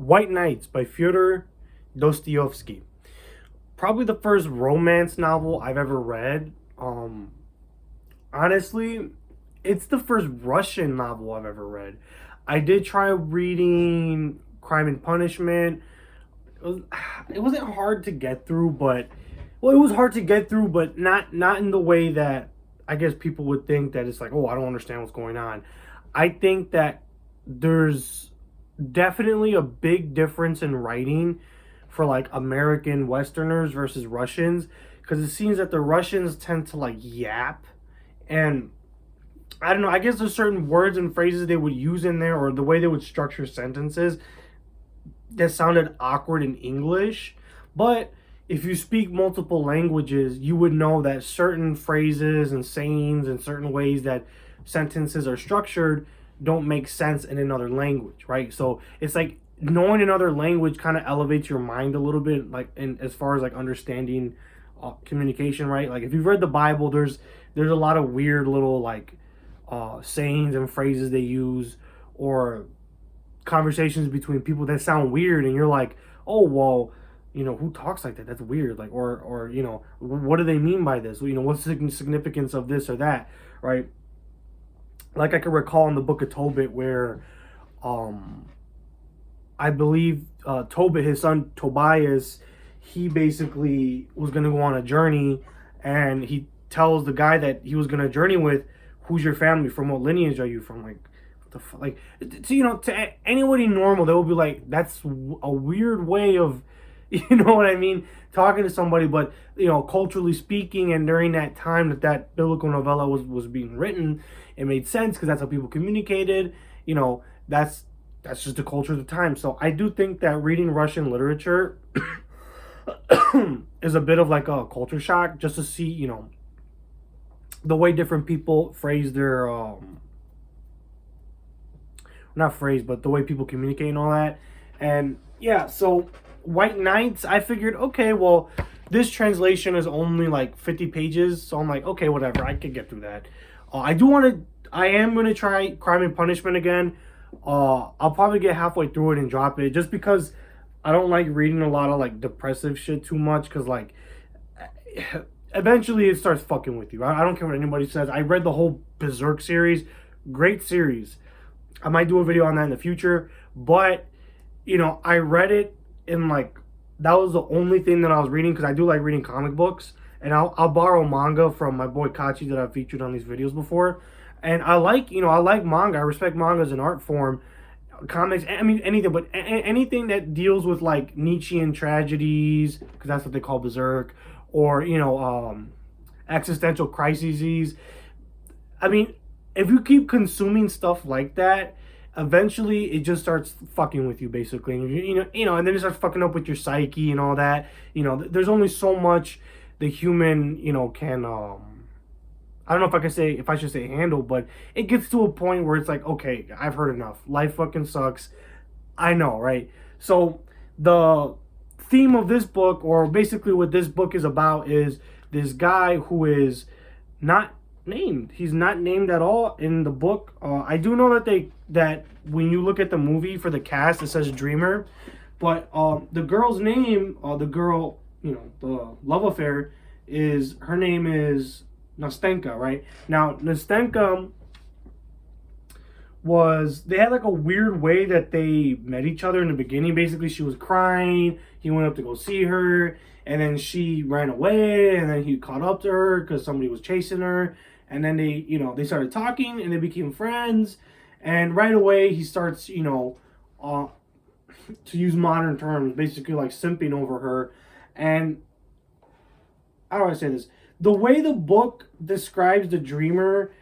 White Nights by Fyodor Dostoyevsky. Probably the first romance novel I've ever read. Honestly, it's the first Russian novel I've ever read. I did try reading Crime and Punishment. It wasn't hard to get through, but it was hard to get through, but not in the way that I guess people would think that it's like, oh, I don't understand what's going on. I think that there's definitely a big difference in writing for like American Westerners versus Russians, because it seems that the Russians tend to like yap, and I don't know, I guess there's certain words and phrases they would use in there, or the way they would structure sentences that sounded awkward in English. But if you speak multiple languages, you would know that certain phrases and sayings and certain ways that sentences are structured don't make sense in another language, right? So it's like knowing another language kind of elevates your mind a little bit, like in as far as like understanding communication, right? Like if you've read the Bible, there's a lot of weird little like sayings and phrases they use, or conversations between people that sound weird, and you're like, oh well, who talks like that? That's weird. Like, or what do they mean by this? What's the significance of this or that, right? Like I can recall in the book of Tobit where I believe Tobit, his son Tobias, he basically was going to go on a journey, and he tells the guy that he was going to journey with, who's your family, from what lineage are you from? Like, what the fuck? Like, to anybody normal, they will be like, that's a weird way of, you know what I mean, talking to somebody. But culturally speaking, and during that time that biblical novella was being written, it made sense because that's how people communicated. That's just the culture of the time. So I do think that reading Russian literature is a bit of like a culture shock, just to see the way different people phrase their not phrase, but the way people communicate and all that. And yeah, so White Nights, I figured, okay, well, this translation is only like 50 pages, so I'm like, okay, whatever, I could get through that. I am going to try Crime and Punishment again. I'll probably get halfway through it and drop it, just because I don't like reading a lot of like depressive shit too much, because like eventually it starts fucking with you. I don't care what anybody says. I read the whole Berserk series. Great series. I might do a video on that in the future, but I read it in like, that was the only thing that I was reading, because I do like reading comic books, and I'll borrow manga from my boy Kachi that I've featured on these videos before. And I like manga. I respect manga as an art form. Comics, I mean anything, but anything that deals with like Nietzschean tragedies, because that's what they call Berserk, or existential crises. I mean, if you keep consuming stuff like that, eventually it just starts fucking with you, basically. And and then it starts fucking up with your psyche and all that. There's only so much the human can I don't know if I should say handle, but it gets to a point where it's like, okay, I've heard enough. Life fucking sucks. I know, right? So the theme of this book, or basically what this book is about, is this guy who is not named. He's not named at all in the book. I do know that when you look at the movie for the cast, it says Dreamer, but the girl's name, the girl, the love affair, her name is Nastenka, right? Now, Nastenka they had like a weird way that they met each other in the beginning. Basically, she was crying. He went up to go see her, and then she ran away, and then he caught up to her because somebody was chasing her. And then they started talking, and they became friends. And right away, he starts, to use modern terms, basically like simping over her. And how do I say this? The way the book describes the dreamer,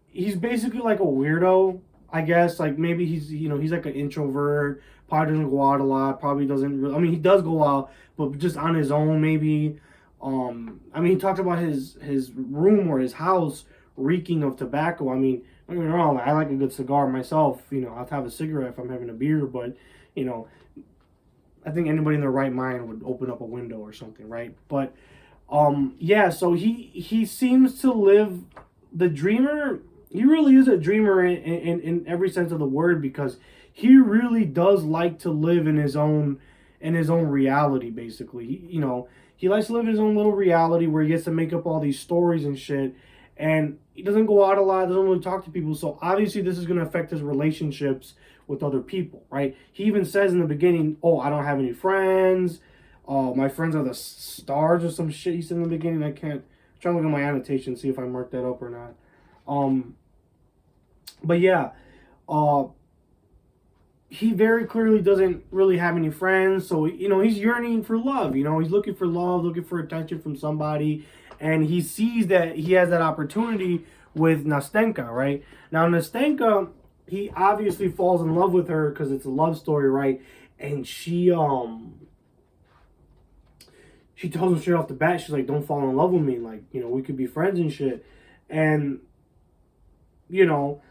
he's basically like a weirdo, I guess. Like maybe he's like an introvert, probably doesn't go out a lot, probably doesn't really, I mean, he does go out, but just on his own maybe. I mean, he talks about his room or his house reeking of tobacco. I mean, don't get me wrong, I like a good cigar myself. I'll have a cigarette if I'm having a beer, but I think anybody in their right mind would open up a window or something, right? But yeah, so he seems to live, the dreamer he really is a dreamer in every sense of the word, because he really does like to live in his own reality. Basically, he likes to live in his own little reality where he gets to make up all these stories and shit, and he doesn't go out a lot, doesn't really talk to people. So obviously, this is going to affect his relationships with other people, right? He even says in the beginning, "Oh, I don't have any friends. My friends are the stars," or some shit. He said in the beginning. I can't. I'm trying to look at my annotation, see if I marked that up or not. But yeah, uh, he very clearly doesn't really have any friends. So, he's yearning for love. He's looking for love, looking for attention from somebody. And he sees that he has that opportunity with Nastenka, right? Now, Nastenka, he obviously falls in love with her because it's a love story, right? And she tells him straight off the bat, she's like, don't fall in love with me. Like, we could be friends and shit. And, you know,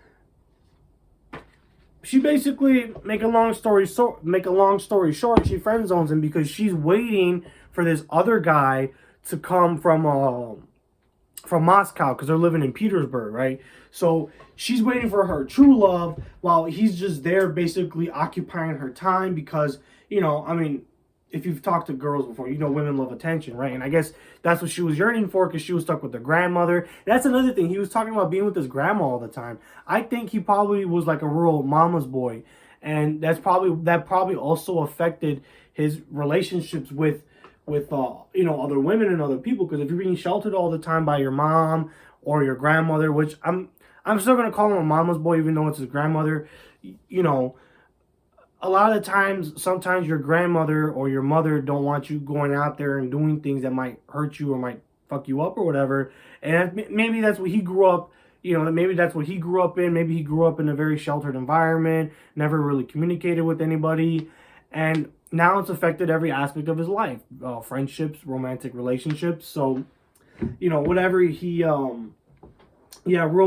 she basically, make a long story short, she friend zones him because she's waiting for this other guy to come from Moscow, because they're living in Petersburg, right? So she's waiting for her true love while he's just there basically occupying her time because, I mean, if you've talked to girls before, women love attention, right? And I guess that's what she was yearning for because she was stuck with her grandmother. And that's another thing. He was talking about being with his grandma all the time. I think he probably was like a rural mama's boy. And that probably also affected his relationships with other women and other people, because if you're being sheltered all the time by your mom or your grandmother, which I'm still going to call him a mama's boy even though it's his grandmother, a lot of the times, sometimes your grandmother or your mother don't want you going out there and doing things that might hurt you or might fuck you up or whatever. And maybe that's what he grew up, maybe that's what he grew up in. Maybe he grew up in a very sheltered environment, never really communicated with anybody. And now it's affected every aspect of his life, friendships, romantic relationships. So, whatever real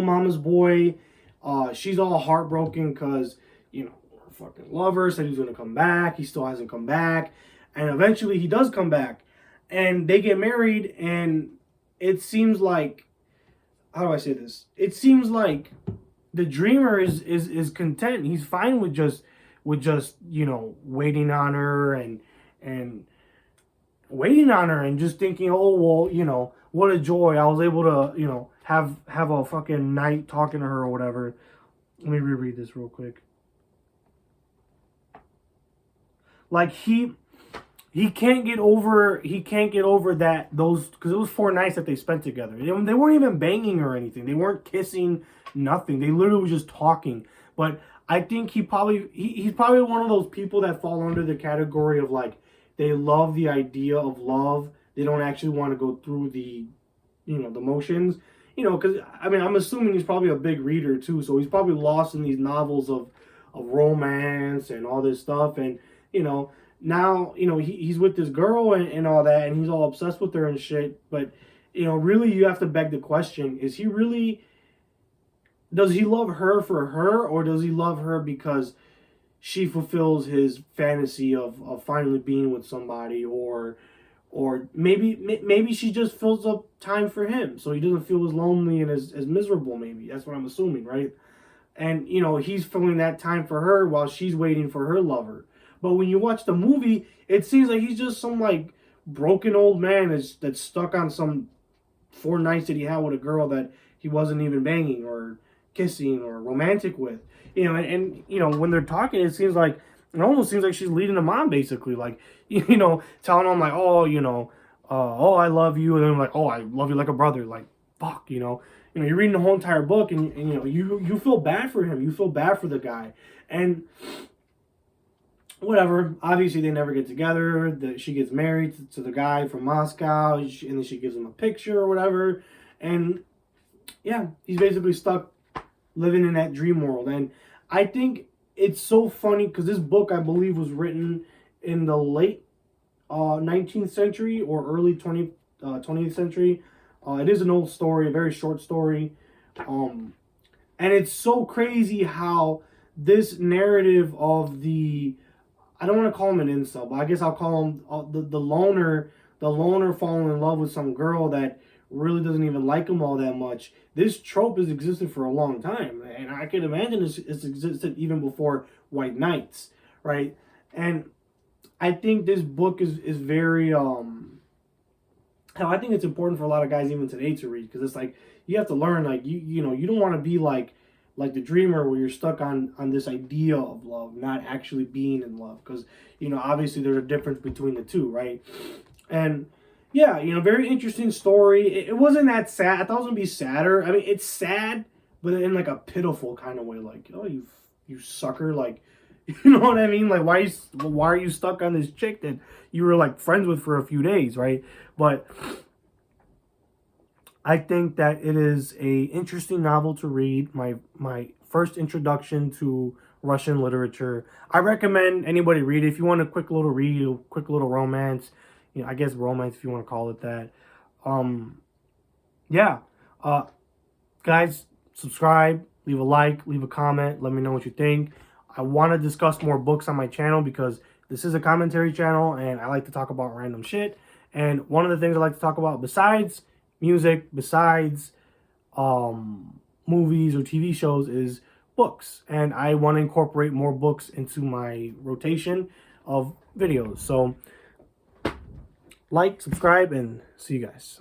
mama's boy, she's all heartbroken because, fucking lover said he's going to come back. He still hasn't come back. And eventually he does come back. And they get married, and it seems like, how do I say this? It seems like the dreamer is content. He's fine with just waiting on her and waiting on her and just thinking, oh well, what a joy. I was able to, have a fucking night talking to her or whatever. Let me reread this real quick. Like he can't get over that, those, because it was 4 nights that they spent together. They weren't even banging or anything. They weren't kissing, nothing. They literally were just talking. But I think he's probably one of those people that fall under the category of like, they love the idea of love. They don't actually want to go through the motions. Because I mean, I'm assuming he's probably a big reader too, so he's probably lost in these novels of romance and all this stuff. And now, he's with this girl and all that, and he's all obsessed with her and shit. But, really you have to beg the question, does he love her for her, or does he love her because she fulfills his fantasy of finally being with somebody, or maybe she just fills up time for him so he doesn't feel as lonely and as miserable. Maybe that's what I'm assuming, right? And, he's filling that time for her while she's waiting for her lover. But when you watch the movie, it seems like he's just some, like, broken old man that's stuck on some 4 nights that he had with a girl that he wasn't even banging or kissing or romantic with. And when they're talking, it almost seems like she's leading him on, basically. Like, telling him, like, oh, I love you. And then, like, oh, I love you like a brother. Like, fuck, you're reading the whole entire book, and you feel bad for him. You feel bad for the guy. And whatever. Obviously, they never get together. She gets married to the guy from Moscow, and then she gives him a picture or whatever. And yeah, he's basically stuck living in that dream world. And I think it's so funny because this book, I believe, was written in the late 19th century or early 20th century. It is an old story, a very short story. And it's so crazy how this narrative of I don't want to call him an incel, but I guess I'll call him the loner falling in love with some girl that really doesn't even like him all that much. This trope has existed for a long time, and I can imagine it's existed even before White Knights, right? And I think this book is very hell, I think it's important for a lot of guys even today to read, because it's like you have to learn, like you know, you don't want to be like the dreamer, where you're stuck on this idea of love, not actually being in love, because you know, obviously there's a difference between the two, right? And yeah, you know, very interesting story. It wasn't that sad. I thought it was gonna be sadder. I mean, it's sad, but in like a pitiful kind of way, like, oh, you sucker, like, you know what I mean? Like, why are you stuck on this chick that you were like friends with for a few days, right? But I think that it is a interesting novel to read. My first introduction to Russian literature. I recommend anybody read it. If you want a quick little read, a quick little romance, you know, I guess romance if you want to call it that. Yeah. Guys, subscribe, leave a like, leave a comment, let me know what you think. I want to discuss more books on my channel, because this is a commentary channel and I like to talk about random shit. And one of the things I like to talk about, besides music, besides movies or TV shows, is books. And I want to incorporate more books into my rotation of videos. So like, subscribe, and see you guys.